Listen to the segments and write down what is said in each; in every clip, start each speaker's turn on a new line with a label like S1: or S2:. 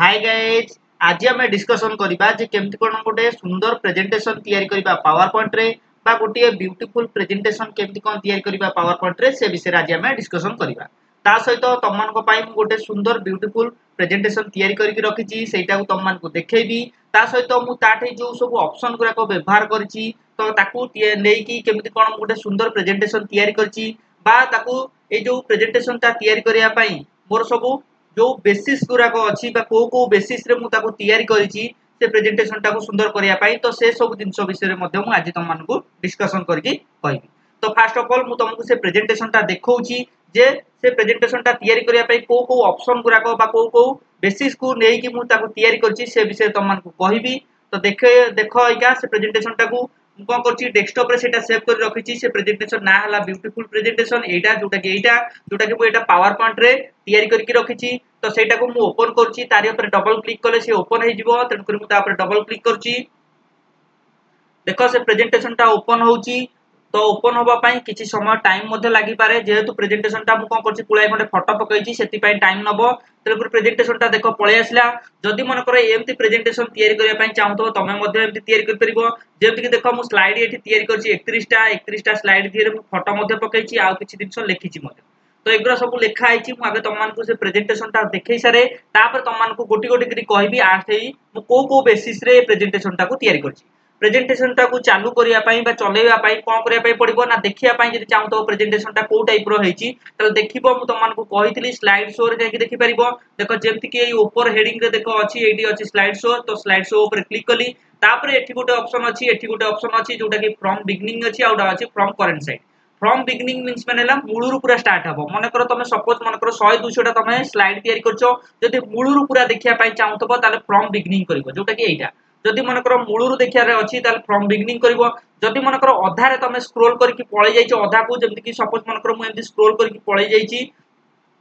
S1: Hi guys आज आम discussion करबा जे केमती कोन गोटे सुंदर प्रेजेंटेशन तैयारी करबा पावर पॉइंट रे बा गोटे ब्यूटीफुल प्रेजेंटेशन केमती कोन तैयारी करबा पावर पॉइंट रे से विषय आज आम डिस्कसन करबा ता सहित तम मानको पई गोटे सुंदर ब्यूटीफुल प्रेजेंटेशन तैयारी करके रखिची सेटा को तम मानको देखैबी ता सहित मु ताठे जो सब ऑप्शन गुरा को व्यवहार करची तो ताकू नेकी केमती कोन गोटे सुंदर प्रेजेंटेशन तैयारी करची बा ताकू ए जो प्रेजेंटेशन ता तैयारी करिया पई मोर सब जो बेसिस गुराक अच्छी को बेसिस रे मु ताको तैयारी करिछि से प्रेजेंटेशन टाको सुंदर करिया पाई तो से सब जिंस विषय मध्य मु आज तुम मानकु डिस्कशन करके कहबी। तो फर्स्ट ऑफ ऑल मु तुमको से प्रेजेंटेशन टा देखौछि जे से प्रेजेंटेशन टा तैयारी करिया पाई को ऑप्शन गुराक बा को बेसिस को नै कि मु ताको तैयारी करछि से विषय तुम मानकु कहबी। तो देखो इका से प्रेजेंटेशन टाको कौन करछि डेस्कटॉप रे सेटा सेव कर रखिछि से प्रेजेंटेशन ना हला ब्यूटीफुल प्रेजेंटेशन एटा जोटा कि मु एटा पावर पॉइंट रे तैयारी करके रखिछि। तो सेटा को मु ओपन करछि तारि ऊपर डबल क्लिक कले से ओपन हे जिवो तन करी मु ता ऊपर डबल क्लिक करछि। देखो से प्रेजेंटेशन टा ओपन होउछि तो ओपन होबा पई किछि समय टाइम मध्ये लागि पारे जेहेतु प्रेजेंटेशन टा मु कोन करछि पुळाय खंडे फोटो पकैछि सेति पई टाइम नबो तेलुपुर प्रेजेंटेशन टा देखो पळे आसला। जदि मन करे एम्ति प्रेजेंटेशन तैयारी करिया पई चाहतो तमे मध्ये एम्ति तैयारी कर परिबो जेम्ति कि देखो मु स्लाइड एठी तैयारी करछि 31 टा स्लाइड दिरे मु फोटो मध्ये पकैछि आ किछि दिनस लिखिछि मध्ये तो एग्रो सब लिखा आइछि मु आगे तम मानकु से प्रेजेंटेशन टा देखै सारे तापर तम मानकु गोटी गोटी करी कहबी आथेई मु को बेसिस रे प्रेजेंटेशन टा को तैयारी करछि। प्रेजेंटेशन टा को चालू करिया पई बा चलेइबा पई कोन करिया पई पड़िबो ना देखिया पई जदि चाहतो प्रेजेंटेशन टा को टाइप रो हेछि त देखिबो मु तम मानकु कहितली स्लाइड शो रे जाकि देखि परिबो। देखो जेमति कि एई ऊपर हेडिंग रे देखो अछि एडी अछि स्लाइड शो तो स्लाइड शो ऊपर क्लिक कली तापर एठी गोटे ऑप्शन अछि जोटा कि फ्रॉम बिगिनिंग अछि आ उडा अछि from current side. From beginning means माने ला मूलरू पूरा स्टार्ट हबो मन करो तमे सपोज मन करो 100 200 टा तमे स्लाइड तैयारी करछो जदि मूलरू पूरा देखिया पई चाहतबो ताले फ्रॉम बिगिनिंग करबो जोटा कि एटा जदि मन करो मूलरू देखिया रे अछि ताले फ्रॉम बिगिनिंग करबो। जदि मन करो अधा रे तमे स्क्रॉल करके पळे जाइछो अधा को जेमति कि सपोज मन करो मु एमति स्क्रॉल करके पळे जाइछि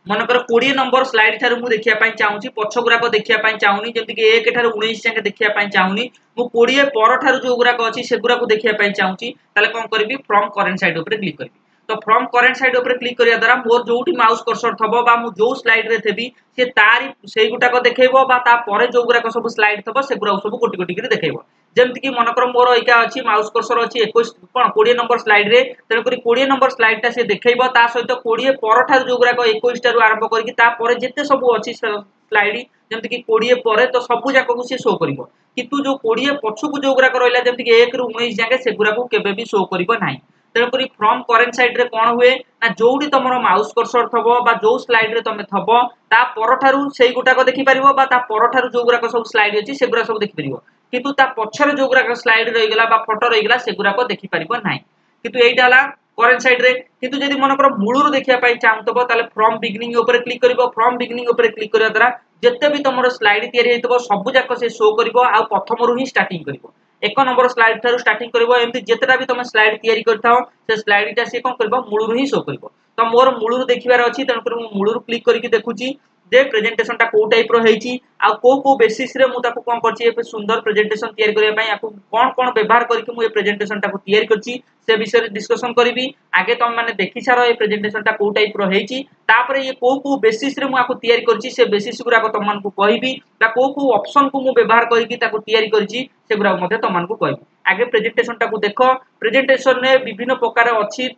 S1: मन करो 20 नंबर स्लाइड थारे मु देखिया पई चाहूची पछ गुरा को देखिया पई चाहूनी जेमति कि 1 थारे 19 संगे देखिया पई चाहूनी मु 20 पर थारे जो गुरा को अछि से गुरा को देखिया पई चाहूची ताले कोन करबी फ्रॉम करंट साइड ऊपर क्लिक करबी। तो फ्रॉम करंट साइड ऊपर क्लिक करिया द्वारा मोर जोठी माउस कर्सर थबो बा मु जो स्लाइड रे थेबी से तारी सेई गुटा को देखेबो बा ता परे जो गुरा को सब स्लाइड थबो से गुरा सब गोटी गोटी करी देखेबो। जेमति कि मन कर मोर इका अछि माउस कर्सर अछि 21 कोन 20 नंबर स्लाइड रे तेन करी 20 नंबर स्लाइड ता से देखेबो ता सहित 20 पर थार जो गुरा को 21 टारु आरंभ करके ता परे जेते सब अछि स्लाइड जेमति कि 20 परे तो सब जाक को से शो करिवो किंतु जो 20 पछु को जो गुरा को रहला जेमति कि 1 रु 19 जाके से गुरा को केबे भी शो करिवो नाही। तेणुकरी फ्रॉम करंट साइड रे कौन हुए ना जोडी तमरो माउस कर्सर थबो बा जो स्लाइड रे तमे थबो ता परठारु सेई गुटा को देखि परिवो बा ता परठारु जो गुरा को सब स्लाइड अछि से गुरा सब देखि परिवो किंतु ता पछरे जो गुरा को स्लाइड रहि गेला बा फोटो रहि गेला से गुरा को देखि परिवो नाही। किंतु एइटा हला करंट साइड रे किंतु जदि मन कर मूलरू देखिया पई चाहतबो ताले फ्रॉम बिगिनिंग ऊपर क्लिक करिवो। फ्रॉम बिगिनिंग ऊपर क्लिक करिया द्वारा जत्ते भी तमरो स्लाइड तयारी हेतबो सब जाक से शो करिवो आ प्रथमरु ही स्टार्टिंग करिवो 1 नंबर स्लाइड थारु स्टार्टिंग करिवो एमति जेतरा भी तमे स्लाइड तयारी करथाओ से स्लाइड टा से कोन करबो मूलरू ही शो करबो। तो मोर मूलरू देखिबार अछि तन कर मु मूलरू क्लिक करके देखुची जे प्रेजेंटेशन टा को टाइप रो हेछि आ को बेसिस रे मु ताको कोन करछि ए सुंदर प्रेजेंटेशन तयारी करिया पई आकु कोन व्यवहार करके मु ए प्रेजेंटेशन टा को तयारी करछि से विषय डिस्कशन करिवि। आगे तम माने देखि सारो ए प्रेजेंटेशन टा को टाइप रो हेछि तापर ये को बेसिस रे मु आकु तयारी करछि से बेसिस गुरा को तम मान को कहबी ता को ऑप्शन को मु व्यवहार करके ताको तयारी करछि से गुरा मध्ये तम मान को कहबी। आगे प्रेजेंटेशन टा को देखो प्रेजेंटेशन ने विभिन्न प्रकार अछि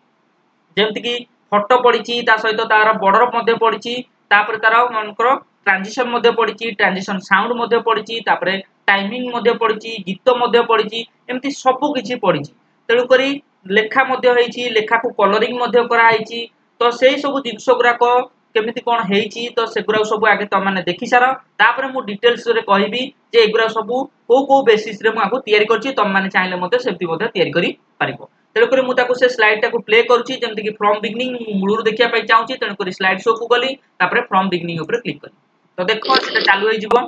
S1: जेमति कि फोटो पडिछि ता सहित तार बॉर्डर मध्ये पडिछि तापर तार मनकर ट्रांजिशन मध्ये पडिछि ट्रांजिशन साउंड मध्ये पडिछि तापर टाइमिंग मध्ये पडिछि गीत मध्ये पडिछि एमति सब किछि पडिछि। तेणु करी लेखा मध्ये हेछि लेखा को कलरिंग मध्ये करा हेछि तो सेही सब जिंस गुरा को केमिति कोन हेछि तो से गुरा सब आगे त माने देखि सारा तापर मु डिटेल्स रे कहबी जे एगुरा सब को बेसिस रे मु आको तयारी करछि तम माने चाहिले मध्ये सेमति मध्ये तयारी करी पारिबो। तेणु करी मु ताको से स्लाइड टा को प्ले करूछि जेमति कि फ्रॉम बिगिनिंग मूलरू देखिया पई चाहूछि तेणु करी स्लाइड शो को गली तापर फ्रॉम बिगिनिंग ऊपर क्लिक करी तो देखो सेटा चालू होई जिवो।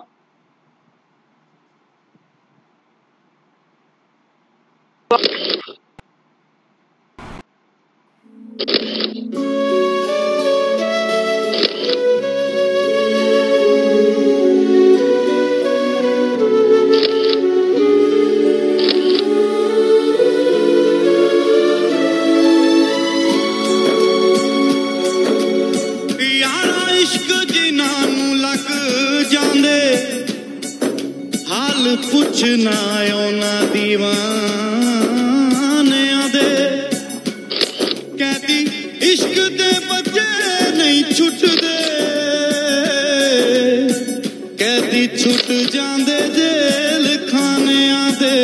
S2: इश्क जिन्हां नूं लग जांदे पुछना ना दीवाने आदे कहती इश्क दे बच्चे नहीं छुट दे कहती छुट जांदे जेल खाने आदे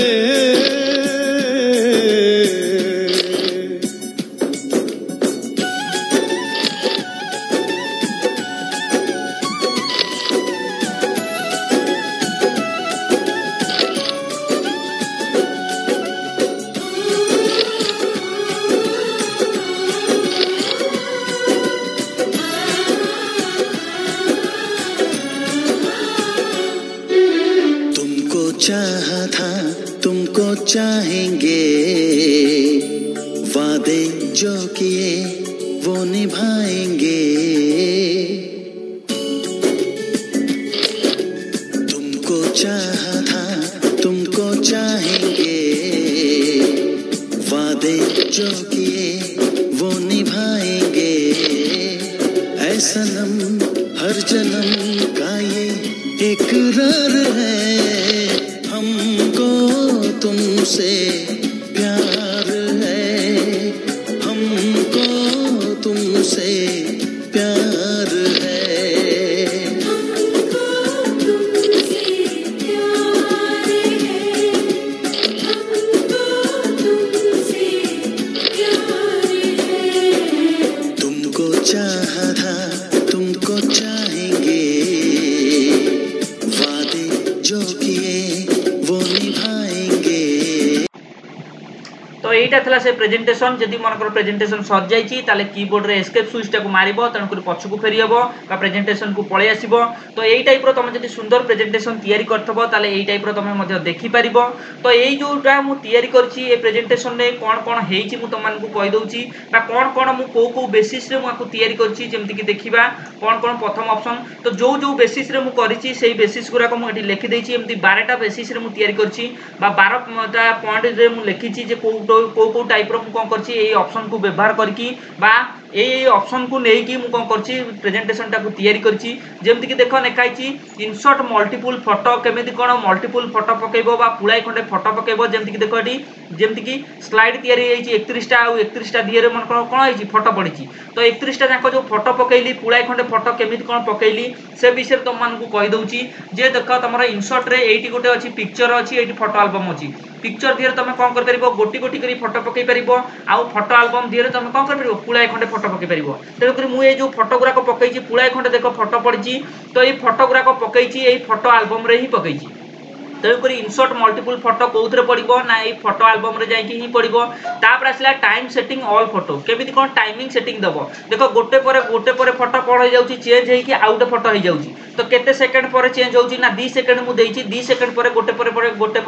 S2: चाहा था तुमको चाहेंगे वादे जो किए वो निभाएंगे तुमको चाहा था तुमको चाहेंगे वादे जो किए वो निभाएंगे ऐ सनम हर जन्म का ये इकरार है हमको तुमसे प्यार है हमको तुमसे प्यार है
S3: हमको तुमसे प्यार है हमको तुमसे प्यार है
S2: तुमको चाहा था तुमको चाहेंगे वादे जो किए वो निभाएंगे।
S1: तो এইটা ଥିଲା ସେ প্রেজেন্টেশন যদি মনকর প্রেজেন্টেশন সর যাইছি তাহলে কিবোর্ড রে এস্কেপ সুইচ টাকু মারিবো তেণু করে পছকু ফেরি হবো বা প্রেজেন্টেশন কু পলাই আসিবো তো এই টাইপর তুমি যদি সুন্দর প্রেজেন্টেশন তৈরি করথবো তাহলে এই টাইপর তুমি মধ্যে দেখি পারিবো তো এই যোটা মু তৈরি করছি এই প্রেজেন্টেশন রে কোন কোন হেইছি মু তোমানকু কই দউছি বা কোন কোন মু কো কো বেসিস রে মু আকু তৈরি করছি যেমতি কি দেখিবা কোন কোন প্রথম অপশন তো जो जो বেসিস রে মু করিছি সেই বেসিস গুরা কো মু এটি লিখি দেইছি এমতি 12টা বেসিস রে মু তৈরি করছি বা 12টা পয়েন্ট রে মু লিখিছি যে को टाइप रो कौन करछि एई ऑप्शन को व्यवहार करकी बा एई ऑप्शन को नै कि मु कौन करछि प्रेजेंटेशन टा को तैयारी करछि जेमति कि देखो नेखाइछि इंसर्ट मल्टीपल फोटो केमिति कोन मल्टीपल फोटो पकेइबो बा पुळाई खंडे फोटो पकेइबो जेमति कि देखो एटी जेमति कि स्लाइड तैयारी हेछि 31 टा आ 31 टा दियरे मन कोन हेछि फोटो पडिछि तो 31 टा जाको जो फोटो पकेइली पुळाई खंडे फोटो केमिति कोन पकेइली से विषय तुम मान को कहि दउछि जे देखो तमरा इंसर्ट रे एटी गोटे अछि पिक्चर अछि एटी फोटो एल्बम अछि पिक्चर दियर तुम कौन कर परिबो गोटी गोटी करी फोटो पकई परिबो आउ फोटो एल्बम दियर तुम कौन कर परिबो पुळाई खंडे फोटो पकई परिबो तेनु करी मु ए जो फोटो गुरा को पकईची पुळाई खंडे देखो फोटो पड़ची तो ए फोटो गुरा को पकईची ए फोटो एल्बम रे ही पकईची तेणुक इनसर्ट मल्टीपल फोटो कौन पड़ो ना ये फोटो एल्बम रे जाकि ही पड़ो तापर आसला टाइम सेटिंग ऑल फोटो केमिति कोन टाइमिंग सेटिंग दबो देखो गोटे पर फोटो कोन हो जाउची चेंज हेई कि आउट फोटो हो जाउची तो केते सेकंड पर चेंज होउची ना 2 सेकंड मु देइची 2 सेकंड पर गोटे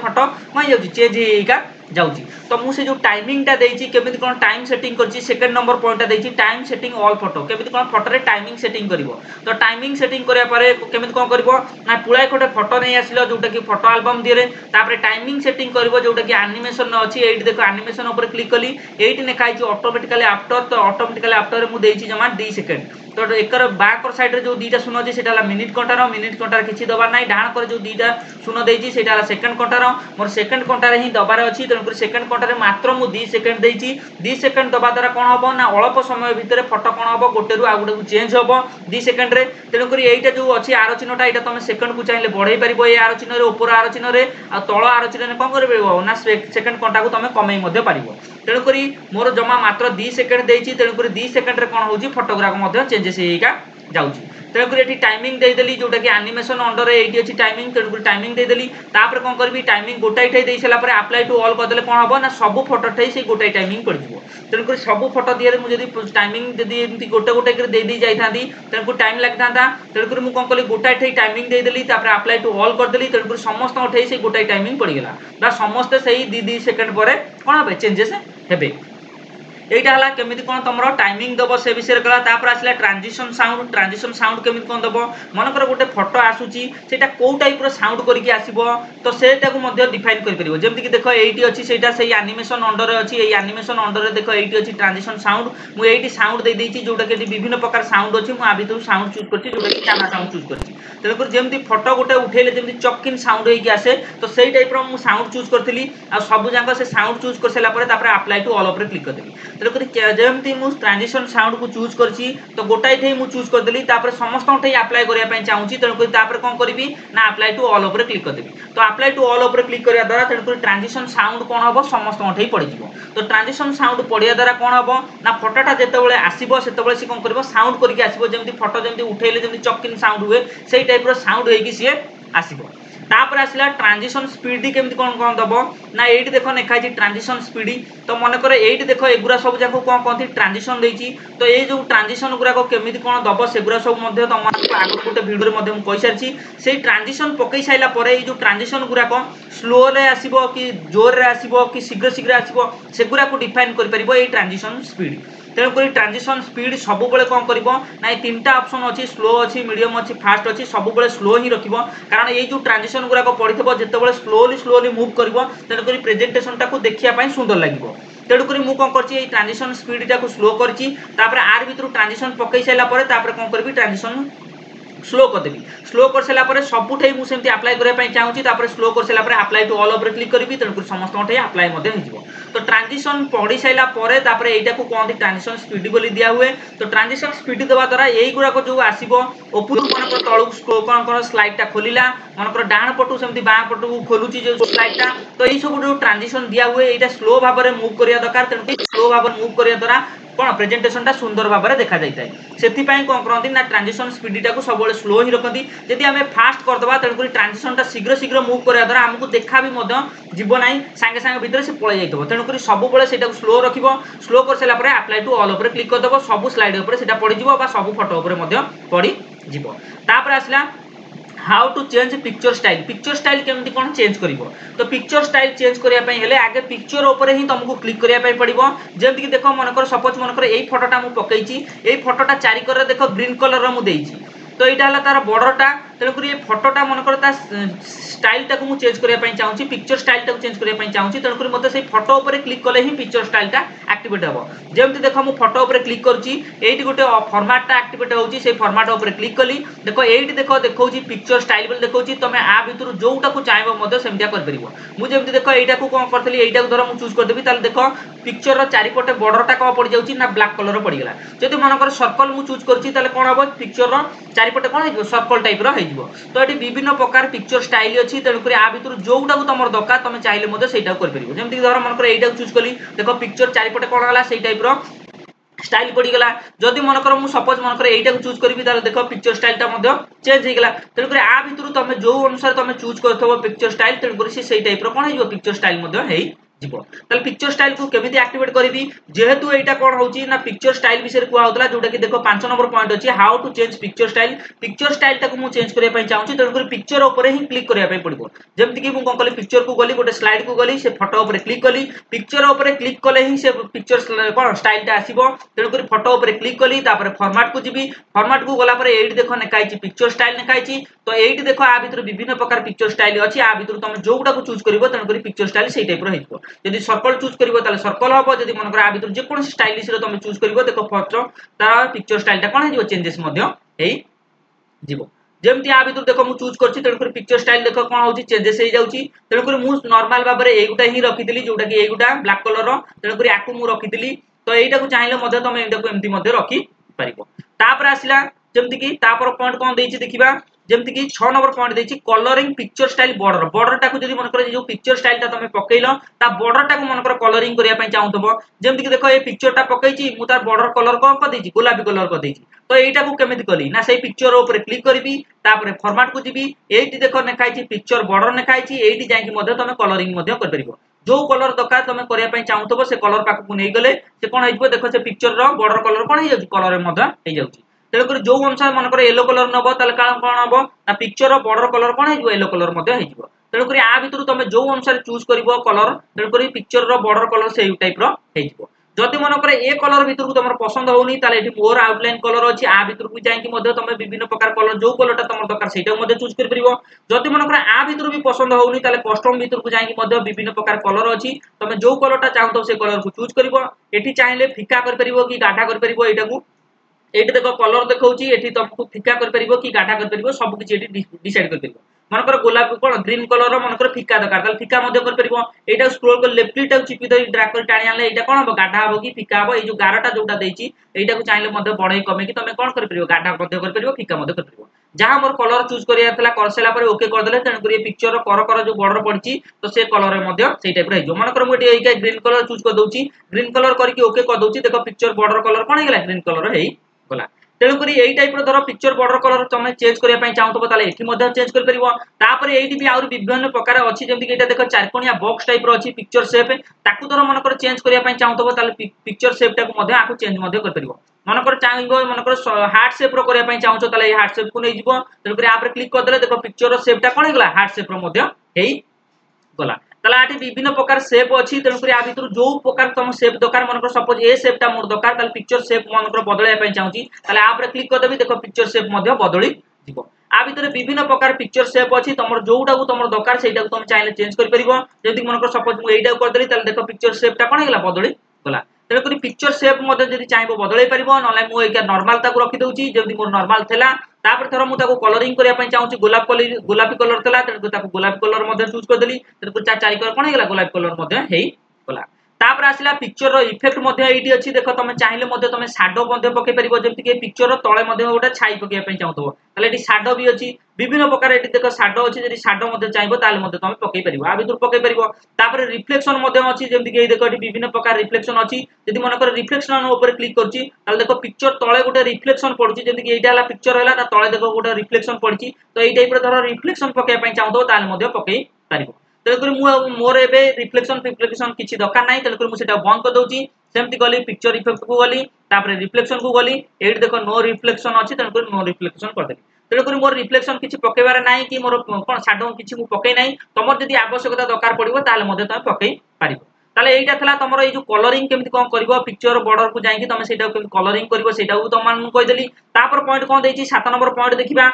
S1: फोटो मै जाउची चेंज हेईका जाउची तो मु से जो टाइमिंग टा देइची केमिति कोन टाइम सेटिंग करची सेकंड नंबर पॉइंट टा देइची टाइम सेटिंग ऑल फोटो केमिति कोन फोटो रे टाइमिंग सेटिंग करिवो तो टाइमिंग सेटिंग करिया पारे केमिति कोन करिवो ना पुळाय कोटे फोटो नै आसिलो जोटा कि फोटो एल्बम दिरे तापर टाइमिंग सेटिंग करिवो जोटा कि एनिमेशन न अछि एठी देखो एनिमेशन ऊपर क्लिक कली एठी नेखाई छि ऑटोमेटिकली आफ्टर तो ऑटोमेटिकली आफ्टर मु देइछि जमा 2 सेकंड तो एकर बैक साइड रे जो दीटा शून्य अछि सेटा मिनिट कंटार किछि दबार नै डाण कर जो दीटा शून्य देइछि सेटा सेकंड कंटार मोर सेकंड कंटार ही दबार अछि तेनु कर सेकंड कंटार मात्र मु 2 सेकंड देइछि 2 सेकंड दबा द्वारा कोन हबो ना अल्प समय भितर फोटो कोन हबो गोटे रु आ गोटे चेंज हबो 2 सेकंड रे तेनु कर एटा जो अछि आरो चिन्हटा एटा तमे सेकंड को चाहिले बढ़ाई परिबो ए आरो चिन्ह रे ऊपर आरो चिन्ह रे आ तळ आरो चिन्ह रे कोन करबो ना सेकंड कंटा को तमे कमै मध्ये पारिबो तेनु करी मोर जमा मात्र 2 सेकंड देइछि तेनु कर 2 सेकंड रे कोन होउछि फोटोग्राफ मध्ये चेंजेस हेइका जाउछि तेनु कर एठी टाइमिंग दे देली जोटा कि एनिमेशन अंडर रे एठी अछि टाइमिंग तेनु कर टाइमिंग दे देली तापर कोन करबी टाइमिंग गोटाई ठै देइ सला परे अप्लाई टू ऑल कर देले कोन हबो ना सब फोटो ठै से गोटाई टाइमिंग पड़ जिवो तेनु कर सब फोटो दियर मु जदी टाइमिंग जदी एमती गोटे कर दे दी जाई थांदी तेनु कर टाइम लागथांदा तेनु कर मु कोन कली गोटाई ठै टाइमिंग दे देली तापर अप्लाई टू ऑल कर देली तेनु कर समस्त ठै से गोटाई टाइमिंग पड़ गेला बा समस्त सही 2 सेकंड परे कोन हबे चेंजेस हेबे एटा हला केमिति कोन तमरो टाइमिंग दबो से विषय कला तापर आसला ट्रांजिशन साउंड केमिति कोन दबो मनकर गोटे फोटो आसुची सेटा को टाइप रो साउंड करके आसीबो तो सेटा को मध्ये डिफाइन कर परिबो जेमति कि देखो एटी अछि सेटा सही एनिमेशन अंडर रे अछि एई एनिमेशन अंडर रे देखो एटी अछि ट्रांजिशन साउंड मु एटी साउंड दे देइछि जोटा कि विभिन्न प्रकार साउंड अछि मु आ भितर साउंड चूज करछि जोटा कि काना साउंड चूज करछि तेणुकर जमी फोटो गोटे उठेले जमी चकिन साउंड होगी आसे तो सही टाइप मु साउंड चूज करी आ सब जाक से साउंड चूज कर सारापर अप्लाई टू ऑल उपर क्लिक करदेली तेणुकर जमी मुझे ट्रांजिशन साउंड को चूज करछि तो गोटाई थे मुझे चूज करदेली समस्त अप्लाई करने चाहूँगी तेणुकर कौन करी ना अप्लाई टू ऑल उपर क्लिक करदेवी तो अप्लाई टू ऑल उपर क्लिक करने द्वारा तेणुकर ट्रांजिशन साउंड कौन हम समस्त पड़ जाए तो ट्रांजिशन साउंड पड़ा द्वारा कौन हम ना फोटोटा जिते आसो से कौन कर साउंड करके आसो जमी फोटो जमी उठेले जमी चकिन साउंड हुए से टाइप साउंड होगी सी आसो तापर आसला ट्रांजिशन स्पीड केमती कौन कौन दब ना ये देख लिखाई ट्रांजिशन स्पीड तो मनकर ये देख एगुरा सब जाक कौन कहते ट्रांजिशन देती तो ये जो ट्रांजिशन गुराक केमी कौन दब सेगुरा सब तुम आगे गोटे भिडियो कही सारी से ट्रांजिशन पकई सारापर ये जो ट्रांजिशन गुराक स्लो रे आसो कि जोर रे आसो कि शीघ्र शीघ्र आसो सेगुरा को डिफाइन कर ट्रांजिशन स्पीड तेणुक ट्रांजिशन स्पीड सब कौन कर ना ये 3टा ऑप्शन अच्छी स्लो अच्छी मीडियम अच्छी फास्ट अच्छी सब स्लो ही रखिब कारण ये जो ट्रांजिशन गुराक पड़े जिते स्लोली स्लोली मूव कर तेणुक प्रेजेंटेशन टाक देखापी सुंदर लगे तेणुक मुझे कौन कर ट्रांजिशन स्पीड टाक स्लो कर आर भर ट्रांजिशन पकई सारापर कौन करी ट्रांजिशन स्लो करदेवी स्लो कर सारापर सबुठे मुझे अप्लाई करने चाहूँगी स्लो कर सारापर अप्लाई टू ऑल उपर क्लिक करी तेणुक समस्त अप्लाई हो तो ट्रांजिशन पढ़ी सारापर यहाँ को कहते ट्रांजिशन स्पीड बोली दिया हुए तो ट्रांजिशन स्पीड देवा द्वारा यही गुड़ाक जो आसो ऊपर मन तलू कौन कौन स्लाइडटा खोलला मनकर डाण पटू सेमती बाँ पटू खोलुची जो स्लाइडटा तो यही सब जो ट्रांजिशन दिया हुए यहाँ स्लो भाव में मुव करने दरकार तेणुक स्लो भाव में मुव करने द्वारा कौन प्रेजेंटेशन सुंदर भाव में देखा जाए से कौन करती ना ट्रांजिशन स्पीड टाक सब स्लो ही रखती जदि आम फास्ट करदे तेणुक ट्रांजिशन शीघ्र शीघ्र मुव करने द्वारा आमको देखा भी जीव ना सांगे सांगे भितर से पड़े जाइए तेणुक सब से स्लो रख स्लो कर सारापर अप्लाई टू ऑल उपर क्लिक करदेव सब स्लाइड उपर से पड़ जाए सब फोटो उपर पड़ आसला how to change picture style केमती कौन चेंज कर तो पिक्चर स्टाइल चेंज करने आगे पिक्चर उपर ही तुमको क्लिक करने पड़ो जमीक देख मनकर सपोज मनकर यही फोटोटा मुझे पकई यही फोटोटा चारिकर देख ग्रीन कलर मुझे तो यहाँ तार बॉर्डरटा तेणुक ये फोटोटा मनकर स्टाइल टाक मुझे चेंज करने चाहूँगी पिक्चर स्टाइल टाक चेंज करने चाहूँगी तेणुक मतलब से फोटो उपर क्लिक कले ही पिक्चर स्टाइलटा एक्टिवेट हम जमी देख मुझे फोटो उपर क्लिक करुँची गोटे फर्माटा एक्टिवेट होची से फर्माट उपर क्लिक कली देख ये देख देखा पिक्चर स्टाइल बोली देखा तुम आ भर जोटा को चाहब सेमती कर मुझे देख यहाँ को कौन करी यहाँ धर मुझे चूज करदेवी देख पिक्चर चारिपटे बॉर्डरटा कौन पड़ जाऊँगी ना ब्लैक कलर पड़गला जब मनकर सर्कल मुझे चूज करुँची कौन हम पिक्चर चारिपटे कौन हो सर्कल टाइप हो तो ये विभिन्न प्रकार पिक्चर स्टाइल अच्छी तेणुक आ भर जोटा को तुम दरकार तुम चाहिए से जमी धर मनकर यहाँ चूज कली देख पिक्चर चारिपटे कौन है से टाइप स्टाइल पड़गला जदि मनकर मुझे सपोज मनकर यहाँ चूज करी देख पिक्चर स्टाइलटा चेंज होगा तेणुक आ भर तुम जो अनुसार तुम चूज कर पिक्चर स्टाइल तेणुक से टाइप कौन हो पिक्चर स्टाइल पिक्चर स्टाइल को केमिति एक्टिवेट करी जेहेतु यहाँ कौन होना पिक्चर स्टाइल विषय कहला जोटा कि देख 5 नंबर पॉइंट अच्छी how to change picture style टाक मुझे चेंज करने चाहूँगी तेणुक पिक्चर उपर ही क्लिक करने पड़ो जमीक कि मुझे कौन कली पिक्चर को गली गोटे स्लाइड को गली से फोटो उपर क्लिक कली पिक्चर उपर क्लिक कले ही से पिक्चर कौन स्टाइलटा आसो तेणुक फोटो उपर क्लिक कली फॉर्मेट को जी फॉर्मेट को गलापर ये देख लिखाई पिक्चर स्टाइल लिखाई तो ये देख आ भर विभिन्न प्रकार पिक्चर स्टाइल अच्छी आ भर तुम जोटा को चूज कर तेणुक पिक्चर स्टाइल से टाइप हो जदि सर्कल चूज कर सर्कल हम जब मनकर आ भर जेको स्टाइलिश तुम चूज कर देख फोटो तार पिक्चर स्टाइलटा कौन हो चेंजेस जमी आ भर देख मुझे चूज कर पिक्चर स्टाइल देख कौन हो चेंजेस हो जाऊँगी तेणुक मुझे नॉर्मल भाव में एगुटा ही रखी जोटा कि एगुटा ब्लैक कलर तेणुक या रखी तो यहाँ को चाहिए तुम एमती रखिपर आसला जमीक कि पॉइंट कौन देखा जमीक कि 6 नंबर पॉइंट देखिए कलरिंग पिक्चर स्टाइल बॉर्डर टाक जब मनकर जो पिक्चर स्टाइलटा तुम पकईल बॉर्डर टाक मनकर कलरिंग करने चाहूब जमीक देखो ये पिक्चरटा पकई मुझे बॉर्डर कलर कौन कर गुलाबी कलर कर तो यहाँ को केमी कली ना से पिक्चर उपर क्लिक करी फॉर्मेट को जी ये देख लिखाई पिक्चर बॉर्डर लिखाई ये जाकि तुम कलरिंग कर जो कलर दरकार तुम करने चाहूब से कलर पाक नहीं गले से कौन हो देख से पिक्चर बॉर्डर कलर कौन हो कलर हो तेणुक जो अनुसार मनकर येलो कलर नब कौन हम ना पिक्चर बॉर्डर कलर कौन हो येलो कलर हो तेणुक आ भर तुम जो अनुसार चूज कर कलर तेणुक पिक्चर बॉर्डर कलर से टाइप हो जदि मनकर ए कलर भर तुम पसंद होनी मोर आउटलाइन कलर अच्छी आ भर को जाकि तुम विभिन्न प्रकार कलर जो कलरटा तुम दरकार से चूज कर जदि मनकर आ भर भी पसंद होनी कस्टम भर को जाकि विभिन्न प्रकार कलर अच्छी तुम जो कलरटा चाहूँ से कलर को चूज कर चाहिए फिका कर कि गाढ़ा कर यहाँ एठी देखो कलर देखौची एठी तुमको फिका कर परिबो कि गाढ़ा कर परिबो सब किछि एठी डिसाइड कर परिबो मनकर गोलाप कोन ग्रीन कलर मनकर फिका दरकार ताल फिका मध्ये कर परिबो एटा स्क्रॉल कर लेफ्ट क्लिक टाउ चिपि दई ड्रैग कर टाणी आले एटा कोन हो गाढ़ा हो कि फिका हो ए जो गारटा जोटा देइची एटा को चाहिले मध्ये बढाई कमे कि तमे कोन कर परिबो गाढ़ा मध्ये कर परिबो फिका मध्ये कर परिबो जहां मोर कलर चूज करिया थला करसेला पर ओके कर देले तन करी पिक्चर कर जो बॉर्डर पड़ची तो से कलर रे मध्ये सेई टाइप रे जो मनकर मु एटा ग्रीन कलर चूज कर दउची ग्रीन कलर करके ओके कर दउची देखो पिक्चर बॉर्डर कलर कोन हे गेला ग्रीन कलर हेई गला तेणु करी एई टाइप रो धर पिक्चर बॉर्डर कलर तमे चेंज करिया पई चाहतो ताले एठी मध्ये चेंज कर परिबो तापर एठी भी आउर विभिन्न प्रकार अछि जेमति कि एटा देखो चारकोनिया बॉक्स टाइप रो अछि पिक्चर शेप ताकू धर मन कर चेंज करिया पई चाहतो ताले पिक्चर शेप टाकू मध्ये आकू चेंज मध्ये कर परिबो मन कर चाहबो मन कर हार्ट शेप रो करिया पई चाहतो ताले ए हार्ट शेप को नै जिवो तेणु करी आप रे क्लिक कर देले देखो पिक्चर रो शेप टा कोन हेगला हार्ट शेप रो मध्ये हेई गला ताला आठी विभिन्न प्रकार शेप अछि तेणु करी आ भितर जो प्रकार तम शेप दरकार मन कर सपोज ए शेप टा मोर दरकार ताले पिक्चर शेप मन कर बदलया पई चाहूची ताले आप रे क्लिक कर देबी देखो पिक्चर शेप मध्ये बदली जिवो आ भितर विभिन्न प्रकार पिक्चर शेप अछि तमर जोउटा को तमर दरकार सेटा को तुम चाहिले चेंज कर परिबो जदि मन कर सपोज मु एटा कर देली ताले देखो पिक्चर शेप टा कोन हेगला बदली गला तेणु करी पिक्चर शेप मध्ये जदि चाहबो बदलै परिबो नले मु एका नॉर्मल ताको रखि दउची जदि मोर नॉर्मल थेला तापर थरो मु ताको कलरिंग करिया पई चाहूची गोलापी कलर थला तेणु ताको गोलापी कलर मध्ये चूज कर देली तेणु चारि कलर कोन हेगला गोलापी कलर मध्ये हेई गला तापर आसिला पिक्चर रो इफेक्ट मध्ये एठी अछि देखो तमे चाहिले मध्ये तमे शैडो मध्ये पके परिबो जेमति के पिक्चर रो तळे मध्ये ओटा छाई पके पई चाहतो ताले एठी शैडो भी अछि विभिन्न प्रकार एठी देखो शैडो अछि जदि शैडो मध्ये चाहबो ताले मध्ये तमे पके परिबो आ भितर पके परिबो तापर रिफ्लेक्शन मध्ये अछि जेमति के देखो एठी विभिन्न प्रकार रिफ्लेक्शन अछि जदि मन कर रिफ्लेक्शन ऊपर क्लिक करछि ताले देखो पिक्चर तळे गोटे रिफ्लेक्शन पडछि जेमति के एटा हला पिक्चर हला ता तळे देखो गोटे रिफ्लेक्शन पडछि तो एई टाइप रो धरो रिफ्लेक्शन पके पई चाहतो ताले मध्ये पके परिबो तेणुकर मोर एबे रिफ्लेक्शन किछि दरकार नाही तेणुकर मु सेटा बंद कर दउची सेमति गली पिक्चर इफेक्ट को गली तापर रिफ्लेक्शन को गली एठी देखो नो रिफ्लेक्शन अछि तेणुकर नो रिफ्लेक्शन कर देली तेणुकर मोर रिफ्लेक्शन किछि पकेबार नाही कि मोर कोन शैडो किछि मु पके नाही तमर जदि आवश्यकता दरकार पडिबो ताले मध्ये तमे पके पारिबो ताले एटा थला तमरो ए जो कलरिंग केमति कोन करबो पिक्चर बॉर्डर को जाई कि तमे सेटा केमति कलरिंग करबो सेटा को तमन कहि देली तापर पॉइंट कोन देछि 7 नंबर पॉइंट देखिबा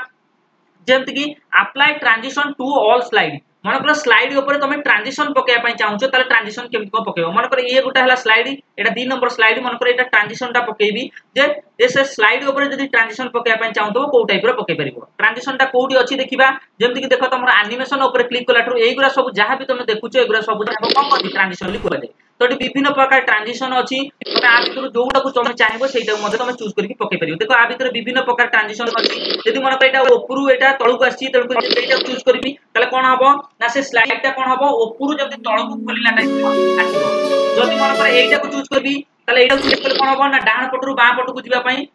S1: जेमति कि apply transition to all slide मनकर स्लाइड ऊपर तमे ट्रांजिशन पकेया पई चाहूछो ताले ट्रांजिशन केमति को पकेबो मनकर ए गोटा हला स्लाइड एटा 3 नंबर स्लाइड मनकर एटा ट्रांजिशन टा पकेबी जे एसे स्लाइड ऊपर जदी ट्रांजिशन पकेया पई चाहतो को टाइप रो पके परिबो ट्रांजिशन टा कोडी अछि देखिबा जेमति कि देखो तमर एनिमेशन ऊपर क्लिक कलाठो एगुरा सब जहां भी तमे देखुछो एगुरा सब जहां कोन कोन ट्रांजिशन लिख दे तो एटी विभिन्न प्रकार ट्रांजिशन अछि तमे आ भितर जोउटा को तमे चाहेबो सेटा मध्ये तमे चूज करके पके परिबो देखो आ भितर विभिन्न प्रकार ट्रांजिशन अछि जदी मन एटा ऊपरू एटा तळुक आछि तेणु सेटा चूज करबी ताले कोन हबो ना से स्लाइड टा कोन हबो ऊपरू जदी तळुक खोलिला टाइप आछिबो जदी मन एटा को चूज करबी ताले एटा चूज करले कोन हबो ना डाहाण पटरू बाह पटू को जिबा पई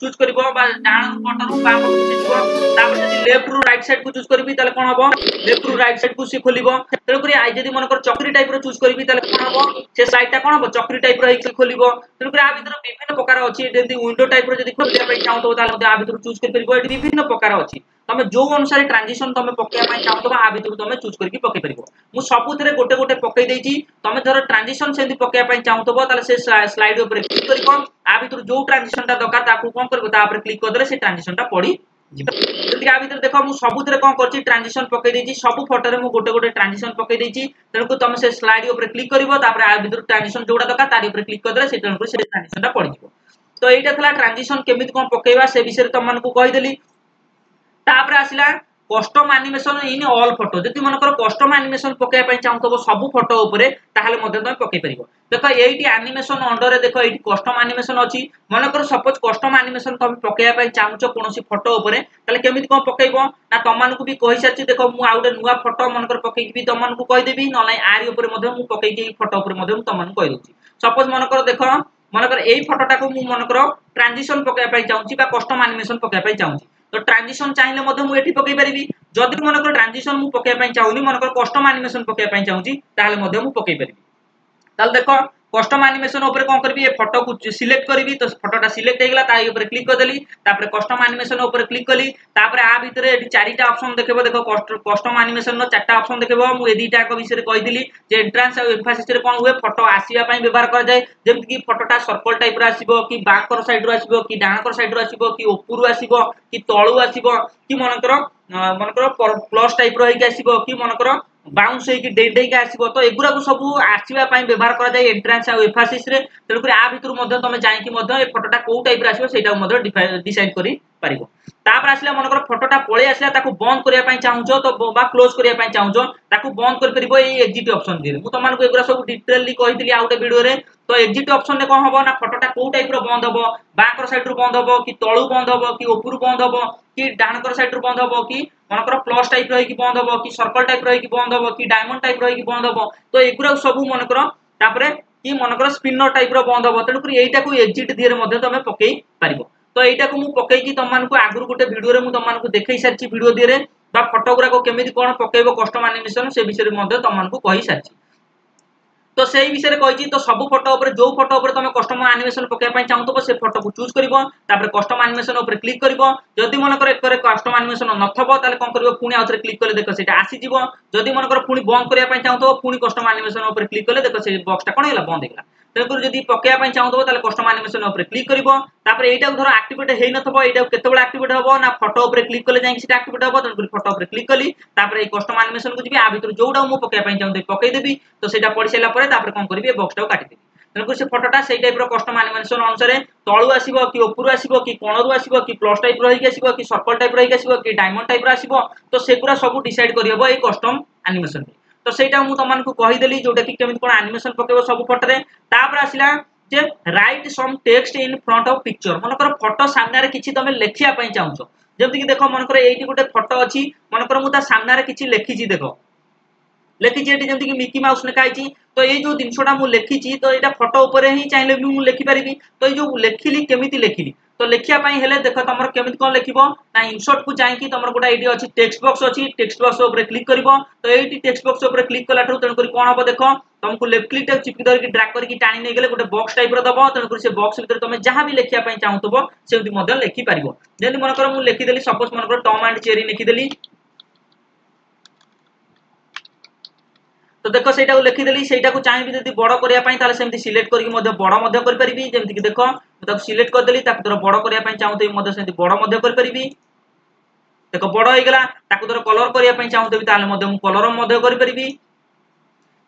S1: चूज करबो बा डाहाण पटरू बाह पटू को जिबो तापर जदी लेफ्ट रु राइट साइड को चूज करबी ताले कोन हबो लेफ्ट रु राइट साइड को से खोलिबो तेणु करी आइ जदी मन चक्री टाइप रो चूज करबी ताले कोन हबो से साइड टा कोन हबो चक्री टाइप रो हेकि खोलिबो तेणु करी आ भितर विभिन्न प्रकार अछि जदी विंडो टाइप रो जदी खोलिया पई चाहतो ताले मध्ये आ भितर चूज कर परिबो एटी विभिन्न प्रकार अछि तमे जो अनुसार ट्रांजिशन तमे पकेया पई चाहतो आ भितर तमे चूज करके पके परिबो मु सबुतरे गोटे गोटे पके देइची तमे धर ट्रांजिशन सेंदी पकेया पई चाहतो ताले से स्लाइड ऊपर क्लिक करिको आ भितर जो ट्रांजिशन ता दरकार ताकू कोन करबो ता ऊपर क्लिक कर देले से ट्रांजिशन ता पड़ी जदि आ भितर देखो मु सबुतरे कोन करची ट्रांजिशन पके देइची सब फोटो रे मु गोटे गोटे ट्रांजिशन पके देइची तेणु को तमे से स्लाइड ऊपर क्लिक करिवो तापर आ भितर ट्रांजिशन जोडा दरकार तारी ऊपर क्लिक कर देले से तेणु से ट्रांजिशन ता पड़ी जिवो तो एटा थला ट्रांजिशन केमिति कोन पकेबा से विषय रे तमन को कहि देली तापर आसिला custom animation in all photo जति मनकर कस्टम एनिमेशन पकेया पई चाहतो सब फोटो ऊपर ताहाले मध्ये तमे पके परिबो देखो एठी एनिमेशन अंडर रे देखो एठी कस्टम एनिमेशन अछि मनकर सपोज कस्टम एनिमेशन तमे पकेया पई चाहूचो कोनोसी फोटो ऊपर ताले केमिति कोन पकेइबो ना तमन को भी कहि साची देखो मु आउडे नुवा फोटो मनकर पकेइबी तमन को कहि देबी नले आरी ऊपर मध्ये मु पकेइकी फोटो ऊपर मध्ये मु तमन कहि दोची सपोज मनकर देखो मनकर एई फोटोटा को मु मनकर ट्रांजिशन पकेया पई चाहूची बा कस्टम एनिमेशन पकेया पई चाहूची तो ट्रांजिशन चाहिए मध्ये मु एठी पकेइ परिबी जदि मनकर ट्रांजिशन मु पकेया पई चाहूनी मनकर कस्टम एनिमेशन पकेया पई चाहूची ताहाले मध्ये मु पकेइ परिबी ताल देखो कस्टम एनिमेशन ऊपर कोन करबी ए फोटो को सिलेक्ट करबी तो फोटोटा सिलेक्ट हेगला ताई ऊपर क्लिक कर देली तापर कस्टम एनिमेशन ऊपर क्लिक कली तापर आ भितरे एठी चारिटा ऑप्शन देखबो देखो कस्टम एनिमेशन नो चारटा ऑप्शन देखबो मु ए दीटा को विषय रे कहि दिली जे एंट्रेंस आ एम्फासिस रे कोन हुए फोटो आसीबा पई व्यवहार कर जाय जेमति कि फोटोटा सर्कल टाइप रो आसीबो कि बाकर साइड रो आसीबो कि डाणकर साइड रो आसीबो कि ऊपरू आसीबो कि तळु आसीबो कि मनकर प्लस टाइप रो हेकि आसीबो कि मनकर बाउंस होइकी डेई के आसीबो तो एगुरा को सब आसीबा पई व्यवहार करा जाय एंट्रेंस आ एफासिस रे तेनु करी आ भितर मध्ये तमे जाय कि मध्ये ए फोटोटा को टाइप रे आसीबो सेटा मध्ये डिसाइड करी पारिबो तापर आसला मनकर फोटोटा पळे आसला ताको बंद करिया पई चाहूछो तो बा क्लोज करिया पई चाहूछो ताको बंद कर परिबो ए एग्जिट ऑप्शन दिरे मु तमान को एगुरा सब डिटेलली कहितली आउटे वीडियो रे तो एग्जिट ऑप्शन ने कोन हबो ना फोटोटा को टाइप रो बंद हबो बाकर साइड रो बंद हबो कि तळु बंद हबो कि ऊपर बंद हबो कि डाणकर साइड रो बंद हबो कि मनकर प्लस टाइप रही कि बंद हबो कि सर्कल टाइप रही कि बंद हबो कि डायमंड टाइप रही कि बंद हबो तो एगुरा सब मनकर तापरे कि मनकर स्पिनर टाइप रो बंद हबो तनु करी एटा को एग्जिट दिरे मध्ये तमे पकेई पारिबो तो एटा को मु पकेई कि तमान को आगुर गुटे वीडियो रे मु तमान को देखेई सारची वीडियो दिरे बा फोटो गुरा को केमिति कोन पकेइबो कस्टम एनिमेशन से विषय रे मध्ये तमान को कहि सारची तो से विषय कही तो सब फोटो ऊपर जो फोटो ऊपर तुम कस्टम एनिमेशन पकाय चाहूब से फोटो को चूज कर कस्टम एनिमेशन ऊपर क्लिक कर जदि मनकर एक कस्टम एनिमेशन नथबो ताले कोन करबो पुनी आउथरे क्लिक करले देखो सेटा आसी जिवो जदि मनकर पुनी बंद करिया पय चाहूबो पुनी कस्टम एनिमेशन ऊपर क्लिक करले देखो से बॉक्स टा कोन हैला बंद हैला तेनकर जदि पकाय पय चाहूबो ताले कस्टम एनिमेशन ऊपर क्लिक करबो तापर एटा धर एक्टिवेट हेइ नथबो एटा केतेबेला एक्टिवेट हबो ना फोटो ऊपर क्लिक करले जाय सेटा एक्टिवेट हबो तेनकर फोटो ऊपर क्लिक कली तापर ए कस्टम एनिमेशन को जिबि आ भितर जोडा मु पकाय पय चाहूबो पकाय देबी तो सेटा पड़ी साइला परे तापर कोन करबी बॉक्स टा काटी देबी तेनकर से फोटोटा सेई टाइप रो कस्टम एनिमेशन अनुसार तळु आसीबो कि ऊपर आसीबो कि कोणरु आसीबो कि प्लस टाइप रही आसीबो कि सर्कल टाइप रही आसीबो कि डायमंड टाइप रो आसीबो तो सेगुरा सब डिसाइड करि हबो ए कस्टम एनिमेशन तो सेटा मु तमान को कहि देली जोटा कि केमित कोन एनिमेशन पकेबो सब फोटो रे तापर आसिला जे write some text in front of picture मनकर फोटो सामने रे किछि तमे लेखिया पय चाहूछो जेमति कि देखो मनकर एठी गुटे फोटो अछि मनकर मु ता सामने रे किछि लेखिछि देखो लेखिछि एठी जेमति कि मिकी माउस लिखा आइछि तो ए जो जिनसोटा मु लेखिछि तो एटा फोटो ऊपर ही चाहिले भी मु लेखि परिबी तो ए जो लेखिली केमिति लेखिली तो लेखिया पई हेले देखो तमर केमिति कोन लेखिबो ना इंसर्ट को जाई कि तमर गोटा एडी अछि टेक्स्ट बॉक्स अछि टेक्स्ट बॉक्स ऊपर क्लिक करबो तो एटी टेक्स्ट बॉक्स ऊपर क्लिक कला ठु तन करी कोन हबो देखो तुमको लेफ्ट क्लिक टा चिपकी धर कि ड्रैग करके टाणी नै गेले गोटे बॉक्स टाइप रो दबो तन करी से बॉक्स भीतर तमे जहां भी लेखिया पई चाहूतबो सेमति मॉडल लेखि परिबो जेनि मन कर मु लेखि देली सपोज मन कर टॉम एंड चेरी लेखि देली तो देखो सेटा को लेखि देली सेटा को चाहि भी बड़ करिया पई ताले सेमति सिलेक्ट करके मध्य बड़ मध्य कर परिबी जेमति कि देखो ताको सिलेक्ट कर देली ताको तोर बड़ करिया पई चाहूते मध्य सेमति बड़ मध्य कर परिबी देखो बड़ होई गेला ताको तोर कलर करिया पई चाहूते ताले मध्य मु कलर मध्य कर परिबी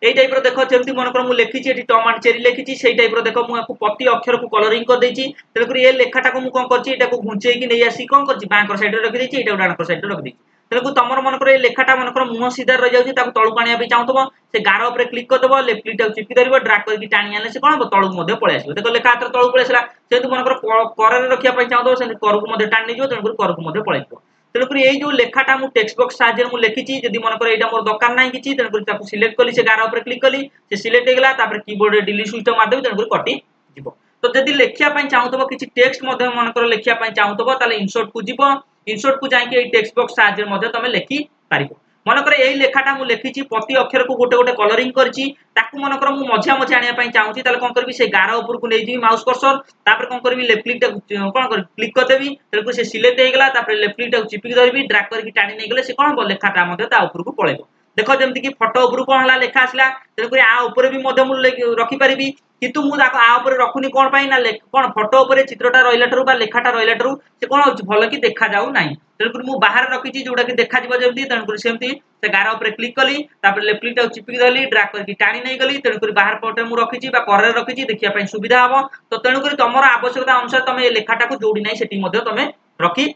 S1: एई टाइप रो देखो जेमति मन कर मु लेखिछि एठी टॉम एंड चेरी लेखिछि सेई टाइप रो देखो मु आपको प्रति अक्षर को कलरिंग कर देछि तेल करी ए लेखाटा को मु कोन करछि एटा को घुंचेई कि नै आसी कोन करछि बांकर साइड रे रखि देछि एटा डाणकर साइड रे रखि देछि तेलकु तमर मन कर ए लेखाटा मन कर मुह सीधा रह जाउछि ताको तळु कानिया पे चाहूतबो से गारो ऊपर क्लिक कर दबो लेफ्ट क्लिक टा चिपकी धरिबो ड्रैग करके टाणी आने से कोन हो तळु मध्ये पळे आसीबो देखो लेखा हाथ तळु पळे आसला सेतु मन कर कररे रखिया पे चाहूतबो से करकु मध्ये टाणी नै जो तेन कर करकु मध्ये पळे आसीबो तेन कर ए जो लेखाटा मु टेक्स्ट बॉक्स साहाय्य मु लेखिछि जदि मन कर एटा मोर दरकार नै किछि तेन कर ताको सिलेक्ट कली से गारो ऊपर क्लिक कली से सिलेक्ट हे गेला तापर कीबोर्ड रे डिलीट स्विच मार देबी तेन कर कटि जिवो तो जदि लेखिया पई चाहूतबो किछि टेक्स्ट मध्ये मन कर लेखिया पई चाहूतबो ताले इंसर्ट को जिवो इंसर्ट को जाई के ए टेक्स्ट बॉक्स साहाय्य मध्ये तमे लेखि पारिबो मन कर एई लेखाटा मु लेखिछि प्रति अक्षर को गोटे गोटे कलरिंग करछि ताकू मन कर मु मझिया मझिया आनिया पई चाहूछि ताले कोन करबी से गारो ऊपर को नै जिवि माउस कर्सर तापर कोन करबी लेफ्ट क्लिक टा कोन कर क्लिक कर देबी तेल को से सिलेक्ट हे गेला तापर लेफ्ट क्लिक टा चिपकी धरबी ड्रैग करके टाणी नै गेले से कोन हो लेखाटा मध्ये ता ऊपर को पळेबो देखो जेमति कि फोटो ऊपर कोन हला लेखा आसला तेल को आ ऊपर भी मध्ये मु रखि परिबी किंतु मु ताको आ ऊपर रखुनी कोन पई ना कोन फोटो ऊपर चित्रटा रहिला ठरु बा लेखाटा रहिला ठरु से कोन होछि भलो कि देखा जाउ नै तेल को मु बाहर रखिछि जोडा कि देखा जिवो जेमति तेन को सेमति से गारो ऊपर क्लिक कली तापर लेफ्ट क्लिक टा चिपकी धरली ड्रैग करके टाणी नै गली तेन को बाहर पटे मु रखिछि बा कररे रखिछि देखिया पई सुविधा हबो तो तेन को तमरो आवश्यकता अनुसार तमे ए लेखाटा को जोडी नै सेठी मध्ये तमे रखि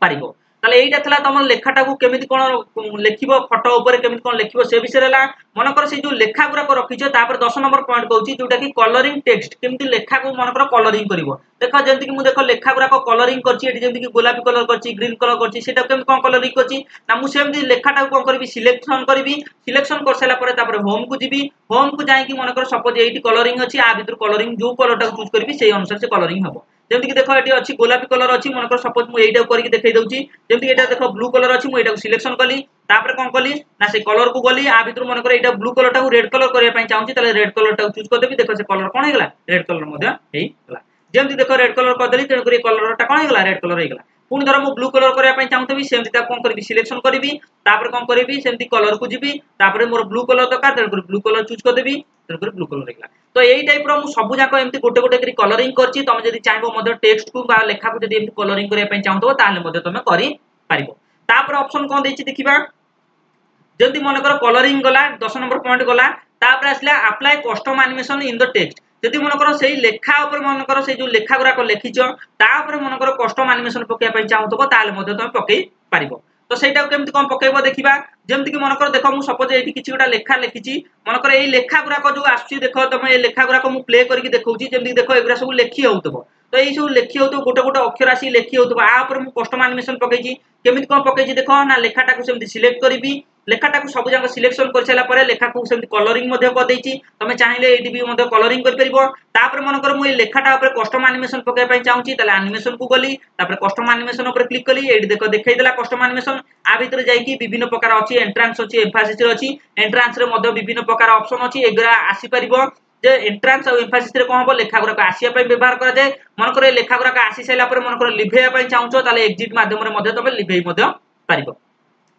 S1: पारिबो ताले एइटा थला तमर लेखाटा को केमिति कोन लेखिबो फोटो ऊपर केमिति कोन लेखिबो से विषय रहला मन कर से जो लेखा गुरा को रखिछो तापर 10 नंबर पॉइंट कहउची जोटा कि कलरिंग टेक्स्ट केमिति लेखा को मन कर कलरिंग करिवो देखो जेंति कि मु देखो लेखा गुरा को कलरिंग करछि एठी जेंति कि गोलापी कलर करछि ग्रीन कलर करछि सेटा केमिति कोन कलरिंग करछि ना मु सेमति लेखाटा को कोन करबी सिलेक्शन करबी सिलेक्शन कर साला परे तापर होम को जिबी होम को जाई कि मन कर सपोज एठी कलरिंग अछि आ भितर कलरिंग जो कलरटा चूज करबी सेही अनुसार से कलरिंग हबो जेमति कि देखो एठी अछि गोलापी कलर अछि मन कर सपोज मु एटा करके देखाई दउची जेमति कि एटा देखो ब्लू कलर अछि मु एटा को सिलेक्शन कली तापर कोन कली ना से कलर को गली आ भितर मन कर एटा ब्लू कलर टा को रेड कलर करिया पई चाहूची तले रेड कलर टा चूज कर देबी देखो से कलर कोन हे गेला रेड कलर मध्ये हेई गेला जेमति देखो रेड कलर कर देली तेन करी कलर टा कोन हे गेला रेड कलर हे गेला पुन धर मु ब्लू कलर करिया पई चाहूतबी सेमति ता कोन करबी सिलेक्शन करबी तापर कोन करबी सेमति कलर को जिबी तापर मोर ब्लू कलर दरकार तेन करी ब्लू कलर चूज कर देबी तेन करी ब्लू कलर हे गेला तो एई टाइप रो मु सब जाको एमति गोटे गोटे करी कलरिंग करछि तमे जदि चाहबो मध्ये टेक्स्ट को बा लेखा को जदि एमति कलरिंग करिया पई चाहतो ताले मध्ये तमे करि पारिबो तापर ऑप्शन कोन देछि देखिबा जदि मनकर कलरिंग गला 10 नंबर पॉइंट गला तापर आसला apply custom animation in the text जदि मनकर से लेखा ऊपर मनकर से जो लेखा गुराक लिखिछ तापर मनकर कस्टम एनिमेशन पकेया पई चाहूतबो ताले मध्ये तुम पकई पारिबो तो सेटा केमति कोन पकेबो देखिबा जेमति कि मनकर देखो मु सपोज एठी किछि गोटा लेखा लिखिछि मनकर एई लेखा गुराक जो आसुछि देखो तुम ए लेखा गुराक मु प्ले करके देखौछि जेमति देखो एगुरा सब लेखि होउतबो तो एई सब लेखि होउतबो गोटे गोटे अक्षर आसी लेखि होउतबो आ ऊपर मु कस्टम एनिमेशन पकेछि केमति कोन पकेछि देखो ना लेखाटा को सेमति सिलेक्ट करबी लेखाटा को सब जाक सिलेक्शन कर साला परे लेखा को सेमति कलरिंग मध्ये कर देछि तमे चाहिले एडी भी मध्ये कलरिंग कर परिबो तापर मनकर मु ए लेखाटा ऊपर कस्टम एनिमेशन पके पई चाहूछि ताले एनिमेशन को गली तापर कस्टम एनिमेशन ऊपर क्लिक कली एडी देखो देखाई देला कस्टम एनिमेशन आ भीतर जाई कि विभिन्न प्रकार अछि एंट्रांस अछि एम्फासिस अछि एंट्रांस रे मध्ये विभिन्न प्रकार ऑप्शन अछि एगरा आसी परिबो जे एंट्रांस और एम्फासिस रे कोन हबो लेखा गुरा आसीया पई व्यवहार करा जाय मनकर ए लेखा गुरा आसी साइला परे मनकर लिभेया पई चाहूछो ताले एग्जिट माध्यम रे मध्ये तबे लिभेई मध्ये पारिबो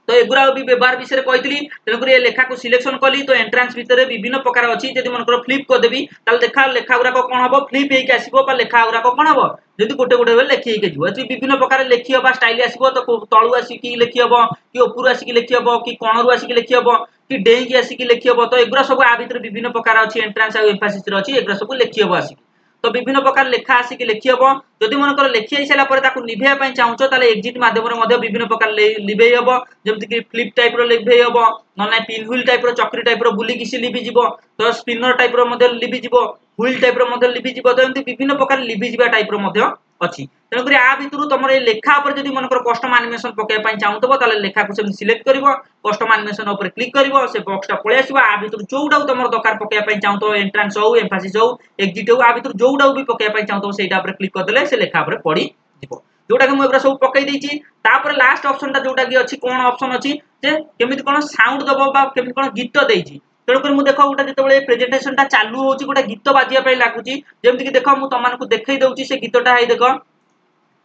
S1: तो एगुरा भी व्यवहार विषय कही तेणुक ये लेखा को सिलेक्शन कली तो एंट्रांस भितर विभिन्न प्रकार अच्छी जब मन फ्लिप करदेवी देखा लेखा गुराक कौन हम फ्लिप होकर आसो लेखा गुराक कौन हम जब गोटे गोटे लेखि जी विभिन्न प्रकार लेखि हम स्टाइल आसो तो तलू आसिक लेखि हम कि ऊपर आसिक लेखि हम कि कणरू आसिक लेखि हम कि डेईकी आसिक लेखि हम तो एगुरा सब आ भीतर विभिन्न प्रकार अच्छी एंट्रांस और एम्फासिस अच्छी एगुरा सब लेखि हम आसिक तो विभिन्न प्रकार लेखा आसिक लिखि हम जदि मनकर लिखि आई सारा पर ताकू निभेया पई चाहूछो ताले एग्जिट माध्यम रे मध्ये विभिन्न प्रकार लिभेई हबो जेमति कि फ्लिप टाइप रो लिभेई हबो ननै पिन व्हील टाइप रो चक्री टाइप रो बुली किसी लिभि जिवो तो स्पिनर टाइप रो मध्ये लिभि जिवो व्हील टाइप रो मध्ये लिभि जिवो तो एमति विभिन्न प्रकार लिभि जिवा टाइप रो मध्ये अछि तेणु करी आ भितरु तमर ए लेखा ऊपर जदि मनकर कस्टम एनिमेशन पके पई चाहूतबो ताले लेखा को सेम सिलेक्ट करिवो कस्टम एनिमेशन ऊपर क्लिक करिवो से बॉक्सटा पळे आसीबो आ भितरु जोउडा तमर दरकार पके पई चाहूतो एंट्रांस हो एम्फासिस हो एग्जिट हो आ भितरु जोउडा भी पके पई चाहूतो सेटा ऊपर क्लिक कर देले से लेखा ऊपर पड़ी जिवो जोटा कि मु एबरा सब पकई देछि तापर लास्ट ऑप्शन ता जोटा कि अछि कोन ऑप्शन अछि जे केमिति कोन साउंड दबो बा केमिति कोन गीत देछि तेणु कर मु देखो गोटा जेतेबेले प्रेजेंटेशन टा चालू होछि गोटा गीत बाजिया पई लागुछि जेमिति कि देखो मु तमानकु देखै दउछि से गीतटा है देखो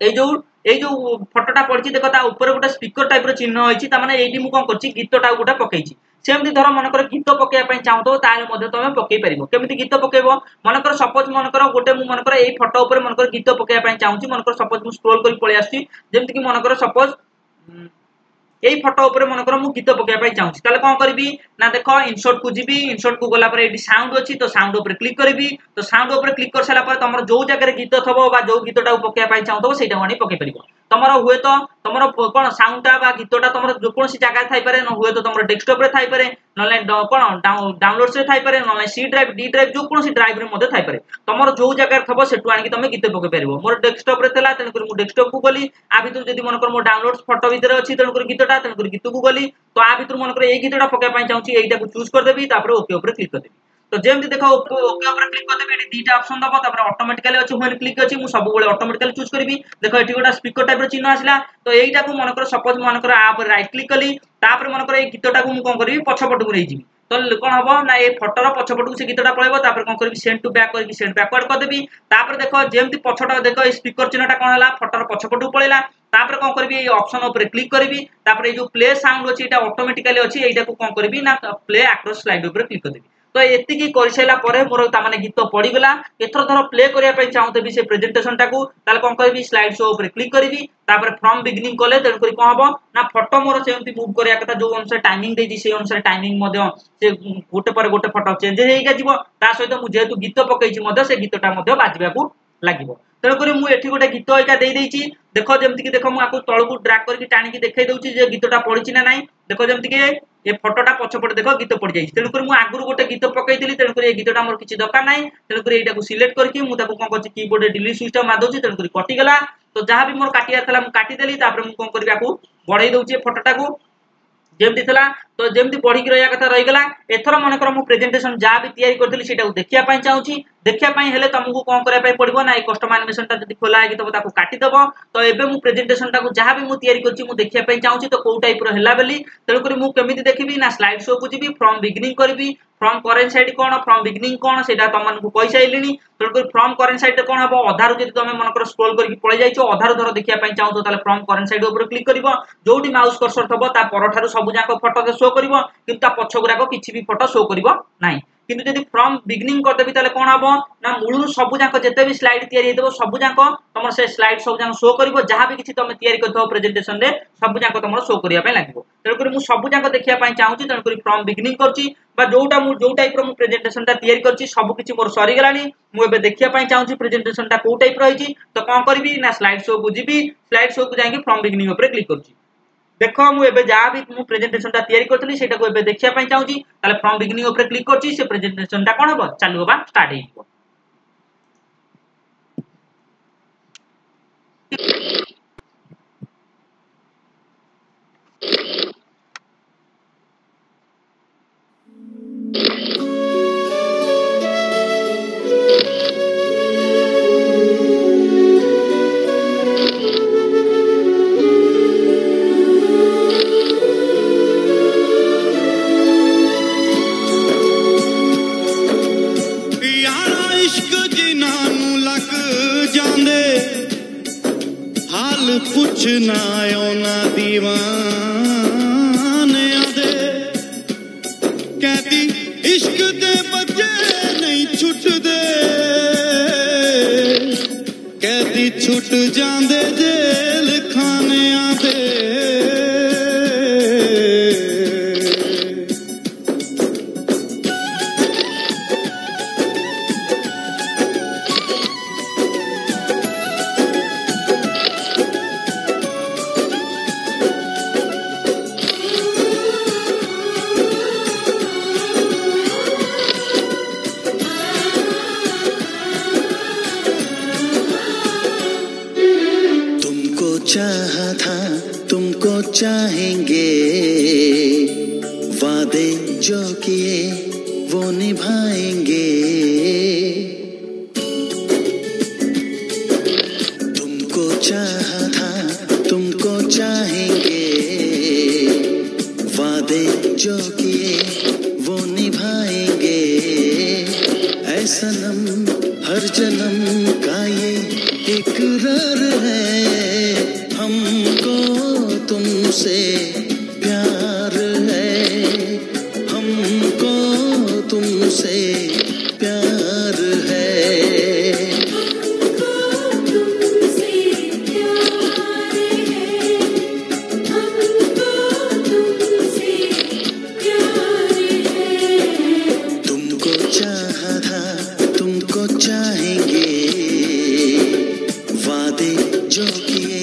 S1: ए जो फोटोटा पड़छि देखो ता ऊपर गोटा स्पीकर टाइप रो चिन्ह होइछि ता माने एडी मु कोन करछि गीतटा गोटा पकैछि सेमति धर मनकर गीत पकेया पई चाहतो ताले मध्ये तमे पकेई परिबो केमिति गीत पकेबो मनकर सपोज मनकर गोटे मु मनकर एई फोटो ऊपर मनकर गीत पकेया पई चाहूछि मनकर सपोज मु स्क्रॉल करि पळे आछि जेमिति कि मनकर सपोज एई फोटो ऊपर मनकर मु गीत पकेया पई चाहूछि ताले कोन करबी ना देखो इंसर्ट को जीबी इंसर्ट को गला पर एडी साउंड अछि तो साउंड ऊपर क्लिक करबी तो साउंड ऊपर क्लिक कर साला पर तमर जो जगह रे गीत थबो बा जो गीतटा पकेया पई चाहतो सेटा माने पकेई परिबो तमर हुए तो तमर कोन साउंडटा बा गीतटा तमर जो कोनसी जगह थाई पारे न हुए तो तमर डेस्कटॉप रे थाई पारे नले कोन डाउनलोड्स रे थाई पारे नले सी ड्राइव डी ड्राइव जो कोनसी ड्राइव रे मध्ये थाई पारे तमर जो जगह रे थबो सेटु आनि तमे गीत पकेई परिबो मोर डेस्कटॉप रे थला तन कर मु डेस्कटॉप को गली आ भितर जदी मन कर मो डाउनलोड्स फोटो भितर अछि तन कर गीतटा तन कर गीत को गली तो आ भितर मन कर ए गीतटा पकेई पई चाहूछि एइटा को चूज कर देबी तापर ओके ऊपर क्लिक कर देबी तो जेमति देखो ओके ऊपर क्लिक कर देबी एटी दीटा ऑप्शन दबो तापर ऑटोमेटिकली अछि होन क्लिक अछि मु सब बेले ऑटोमेटिकली चूज करबी देखो एटी गोटा स्पीकर टाइप रो चिन्ह आसिला तो एइटा को मन कर सपोज मन कर आ पर राइट क्लिक कली तापर मन कर ए गीतटा को मु कोन करबी पछपट को नै जिबी तो कोन हबो ना ए फोटो रो पछपट को से गीतटा पळेबो तापर कोन करबी सेंड टू बैक करबी सेंड बैकवर्ड कर देबी तापर देखो जेमति पछटा देखो ए स्पीकर चिन्हटा कोन हला फोटो रो पछपट को पळेला तापर कोन करबी ए ऑप्शन ऊपर क्लिक करबी तापर ए जो प्ले साउंड अछि एटा ऑटोमेटिकली अछि एइटा को कोन करबी ना प्ले अक्रॉस स्लाइड ऊपर क्लिक कर देबी तो एति की कर सैला परे मोर ता माने गीत पड़ी गला एथर धर प्ले करिया पई चाहते से प्रेजेंटेशन टाकू ताल कोन करबी स्लाइड शो ऊपर क्लिक करबी तापर फ्रॉम बिगिनिंग कले तेन करी कोन हबो ना फोटो मोर सेमति मूव करिया कथा जो अनुसार टाइमिंग देजी से अनुसार टाइमिंग मध्ये से गोटे पर गोटे फोटो चेंज हेइगा जिवो ता सहित मु जेतु गीत पकैछि मध्ये से गीतटा मध्ये बाजिबाकू लागिवो तेन करी मु एठी गोटे गीत एका देई देइछि देखो जेमति कि देखो मु आकु तळकु ड्रैग करके टाणी के देखाई दउछि जे गीतटा पड़िछि ना नाही देखो जेमति कि ए फोटोटा पछपट देखो गीत पड़ जाई तेन करी मु आगुरु गोटे गीत पकई दिली तेन करी ए गीतटा मोर किछि दरकार नाही तेन करी एटा को सिलेक्ट करके मु ताको कोन करछि कीबोर्ड रे डिलीट स्विच टा मार दउछि तेन करी कटि गेला तो जहां भी मोर काटिया थला मु काटि देली तापर मु कोन करबी आकु बढ़ाई दउछि फोटोटा को जेमति थला तो जेमति पढी के रहिया कथा रहि गेला एथर मन कर मु प्रेजेंटेशन जा भी तयारी करथली सेटा देखिया पई चाहूछि देखिया पई हेले तुमको कोन करे पई पड़िबो ना ए कस्टम एनिमेशन ता जदी खोला हेगी तब ताको काटि दबो तो एबे मु प्रेजेंटेशन ता को जहां भी मु तयारी करछि मु देखिया पई चाहूछि तो को टाइप रो हेला बेली तेनु करी मु केमिति देखिबी ना स्लाइड शो को जिबी फ्रॉम बिगिनिंग करबी फ्रॉम करेंट साइड कोन फ्रॉम बिगिनिंग कोन सेटा तमन को कहि साइलिनी तेनु करी फ्रॉम करेंट साइड कोन हबो आधार जदी तमे मन कर स्क्रॉल करके पळे जाइछो आधार धर देखिया पई चाहतो ताले फ्रॉम करेंट साइड ऊपर क्लिक करबो जोटी माउस कर्सर थबो ता परठारु सब जाको फोटो शो करबो किंतु ता पछ गुराको किछि भी फोटो शो करबो नाही किंतु जदि फ्रॉम बिगिनिंग कर देबी ताले कोन हबो ना मूलु सब जाक जते भी स्लाइड तयारी हेतबो सब जाक तमर से स्लाइड सब जाक शो करबो जहां भी किछि तमे तयारी करथो प्रेजेंटेशन रे सब जाक तमर शो करिया पय लागबो तेन करी मु सब जाक देखिया पय चाहूची तेन करी फ्रॉम बिगिनिंग करची बा जोटा मु जो टाइप रो मु प्रेजेंटेशन ता तयारी करची सब किछि मोर सरी गलानी मु एबे देखिया पय चाहूची प्रेजेंटेशन ता को टाइप रहिची तो कोन करबी ना स्लाइड शो को जिबी स्लाइड शो को जाके फ्रॉम बिगिनिंग ऊपर क्लिक करची देखो मु एबे जा भी मु प्रेजेंटेशन ता तयारी करथली सेटा को एबे देखिया पय चाहूची ताले फ्रॉम बिगिनिंग ऊपर क्लिक करची से प्रेजेंटेशन ता कोन हबो चालू बा स्टार्ट हेइबो
S2: यारा इश्क जिन्हां नूं लग जांदे हाल पुछना ओना दीवानियां दे कहती इश्क दे बच्चे नहीं छुटदे कहती छुट जांदे जेल खानियां दे तुमको चाहा था तुमको चाहेंगे वादे जो किए वो निभाएंगे तुमको चाहा था तुमको चाहेंगे वादे जो किए वो निभाएंगे ऐ सनम हर जन्म का ये इकरार है हमको तुमसे प्यार है हमको तुमसे प्यार है
S3: तुमसे प्यार है हमको तुमसे प्यार है
S2: तुमको चाहा था तुमको चाहेंगे वादे जो किए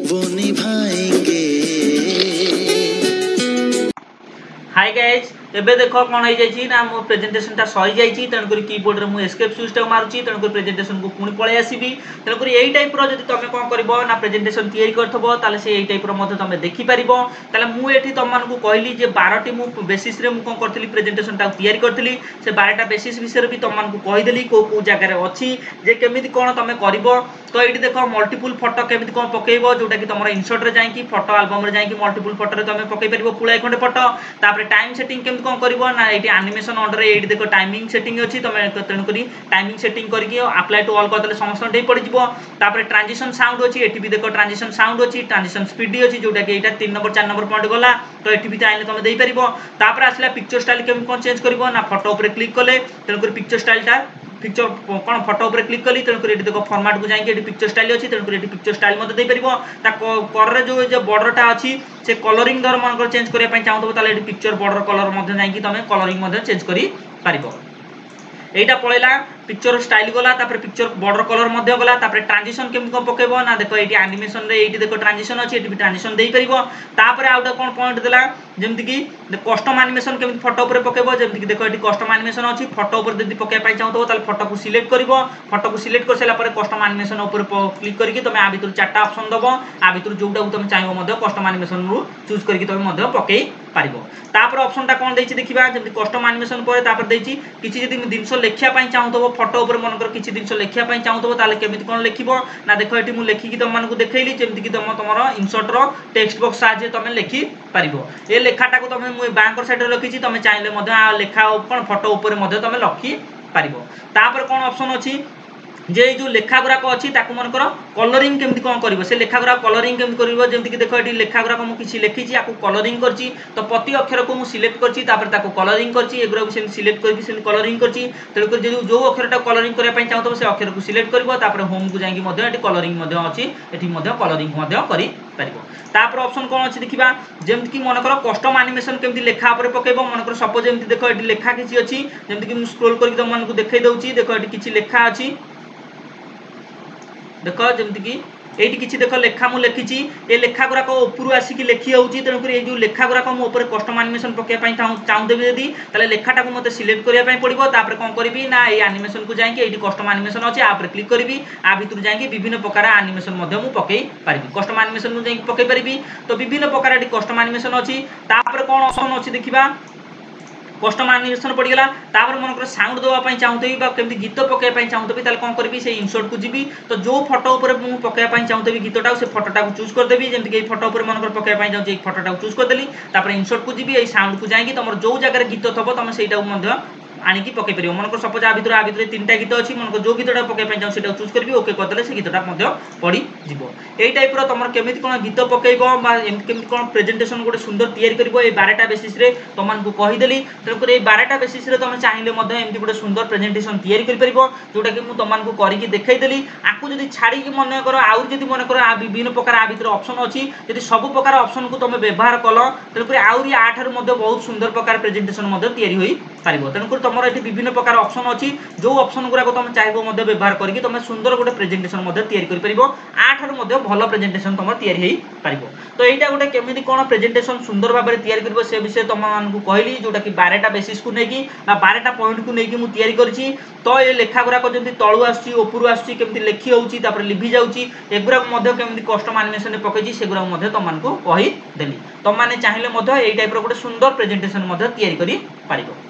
S2: वो निभाएंगे
S1: हाय गाइस एबे देखो कोन हो जाई छी ना मो प्रेजेंटेशन ता सही जाई छी तन करी कीबोर्ड रे मु एस्केप स्विच ता मारुची तन करी प्रेजेंटेशन को पुनी पळे आसीबी तन करी एई टाइप रो जदी तमे कोन करबो ना प्रेजेंटेशन तयारी करथबो ताले से एई टाइप रो मते तमे देखि परिबो ताले मु एठी तम मान को कहली जे 12 टी मु बेसिस रे मु कोन करथली प्रेजेंटेशन ता तयारी करथली से 12 टा बेसिस विषय रे भी तम मान को कहि देली को को जगह रे अछि जे केमिति कोन तमे करबो तो एठी देखो मल्टीपल फोटो केमिति कोन पकेइबो जोटा कि तमरा इंसर्ट रे जाई कि फोटो एल्बम रे जाई कि मल्टीपल फोटो रे तमे पकेइ परिबो पुळाई खंडे फोटो तापर टाइम सेटिंग केमिति कोन करबो ना एठी एनिमेशन अंडर एठी देखो टाइमिंग सेटिंग अछि तमे तेन करी टाइमिंग सेटिंग करके अप्लाई टू ऑल कर देले समस्त डे पड़ी जिवो तापर ट्रांजिशन साउंड अछि एठी भी देखो ट्रांजिशन साउंड अछि ट्रांजिशन स्पीड अछि जोटा कि एटा 3 नंबर 4 नंबर पॉइंट गला तो एठी भी चाहिले तमे देई परिबो तापर आसला पिक्चर स्टाइल केमिति कोन चेंज करबो ना फोटो ऊपर क्लिक करले तेन करी पिक्चर स्टाइल ता पिक्चर कोन फोटो ऊपर क्लिक कली तेन करी एठी देखो फॉर्मेट को जाई कि एठी पिक्चर स्टाइल अछि तेन करी एठी पिक्चर स्टाइल मते देई परिबो ता कर रे जो बॉर्डर टा अछि से कलरिंग दर मन कर चेंज करिया पय चाहतो ताले एठी पिक्चर बॉर्डर कलर मते जाई कि तमे कलरिंग मते चेंज करी पारिबो एटा पळेला पिक्चर स्टाइल गला तापर पिक्चर बॉर्डर कलर मध्य गला तापर ट्रांजिशन केम को पकेबो ना देखो एटी एनिमेशन रे एटी देखो ट्रांजिशन अछि एटी भी ट्रांजिशन देई परिबो तापर आउटा कोन पॉइंट देला जेमति कि कस्टम एनिमेशन केम फोटो ऊपर पकेबो जेमति कि देखो एटी कस्टम एनिमेशन अछि फोटो ऊपर जदी पके पाइ चाहतो ताले फोटो को सिलेक्ट करिवो फोटो को सिलेक्ट कर सेला पर कस्टम एनिमेशन ऊपर क्लिक करके तमे आ भितर चारटा ऑप्शन दबो आ भितर जोटा को तमे चाहिबो मध्य कस्टम एनिमेशन रु चूज करके तमे मध्य पकेई पारिबो तापर ऑप्शन टा कोन देछि देखिबा जेमति कस्टम एनिमेशन पर तापर देछि किछि जदी दिनसो लेखिया पाइ चाहतो फोटो ऊपर मनकर किछि दिनसो लेखिया पाइ चाहतो ताले केमिति कोन लेखिबो ना देखो एटी मु लेखि कि तम मानको देखेइली जेमति कि तमरो इंसर्ट रो टेक्स्ट बॉक्स साजे तमे लेखि पारिबो ए लेखाटा को तमे मु बैंकर साइड रे लखिछि तमे चाहिले मध्य आ लेखा कोन फोटो ऊपर मध्य तमे लखि पारिबो तापर कोन ऑप्शन अछि जे जो लेखा गुराक अच्छी मनकर कलरिंग केमती कौन कर से लेखा गुराक कलरिंग केमती कर जमीक देख ये लेखा गुराक मुझे लिखी कलरिंग कर तो प्रति अक्षर को मुझे सिलेक्ट कर कलरिंग कर सिलेक्ट कर कलरिंग कर जो अक्षर कलरिंग करने चाहूँ से अक्षर को सिलेक्ट कर होम को जाकि कलरिंग अच्छी कलरिंग कर ऑप्शन कौन अच्छी देखा जमीक मनकर कस्टम एनिमेशन केमती लेखा पकेब मनकर सपोज जमी देख ये लेखा किसी अच्छी जमीक स्क्रोल कर तुम मानक देखई दूसरी देख ये किसी लेखा अच्छी देख जमीक ये किसी देख लेखा मुझे लिखी ये लेखा गुराक ऊपर आसिक लिखी जाऊँगी तेणुक ये जो लेखा गुराक मुझे कस्टम एनिमेशन पकड़ाई चाहूदेवी जदि लेखाटा को मतलब सिलेक्ट करने पड़ो तापर कौन करी ना ये एनिमेशन को जाकि ये कस्टम एनिमेशन अच्छे आप क्लिक करी आ भितर जाकि विभिन्न प्रकार एनिमेशन पकई पारि कस्टम एनिमेशन को जाकि पकई पारि तो विभिन्न प्रकार कस्टम एनिमेशन अच्छी कौन ऑप्शन अच्छी देखा कस्टम एनिमेशन पड़गला मनकर साउंड देवाई चाहूथी केमती गीत पकड़ाई चाहूथी कौन करी से इंसर्ट को जी तो जो फोटो मुझे पकड़ाई चाहूथी गीतटा से फोटोटा को चूज करदेवी जमीक फोटो मनकर पकड़ाई चाहूँ फोटोटा को चूज करदेली इंसर्ट को जी साउंड को जाकि तुम जो जगह गीत थब तुम से आणिकी पकई पार मनकर सपोज आ भितर 3टा गीत अच्छी मनकर जो गीतटा पकड़ाई चाहूँ से चूज करी ओके करदे से गीतटा पड़ी यही टाइप तुम केमी कौन गीत पकईब केमी कौन प्रेजेंटेशन गोटे सुंदर तैयारी कर 12टा बेसिस तुमको कहीदेली तेणुक 12टा बेसिस तुम चाहिए एमती गोटे सुंदर प्रेजेंटेशन तैयारी कर जोटा कि तुमको करके देखईदेली आपको जब छाड़ी मनकर आउ मनकर विभिन्न प्रकार आ भितर ऑप्शन अच्छी जब सब प्रकार ऑप्शन को तुम व्यवहार कल तेणुक आहरी आठार बहुत सुंदर प्रकार प्रेजेंटेशन तैयारी पार तेणुक तुम ये विभिन्न प्रकार ऑप्शन अच्छी जो ऑप्शन गुराक तुम चाहिए व्यवहार करके तुम सुंदर गोटे प्रेजेंटेशन तैयारी कर 8 भल प्रेजेंटेशन तुम तैयारी पार तो यहाँ गोटे केमी कौन प्रेजेंटेशन सुंदर भाव में तैयारी कर से विषय तुमको कहली जोटा कि 12टा बेसिस को लेकिन 12टा पॉइंट को लेकिन मुझे तैयारी करी तो ये लेखा गुराक जमी तलू आसपर आसमी लिखी जाऊँगी लिभि जाऊँगी एगुराक केमी कस्टम एनिमेशन पकई से तुमको कहीदेली तुम मैंने चाहिए यही टाइप गोटे सुंदर प्रेजेंटेशन तैयारी कर पार।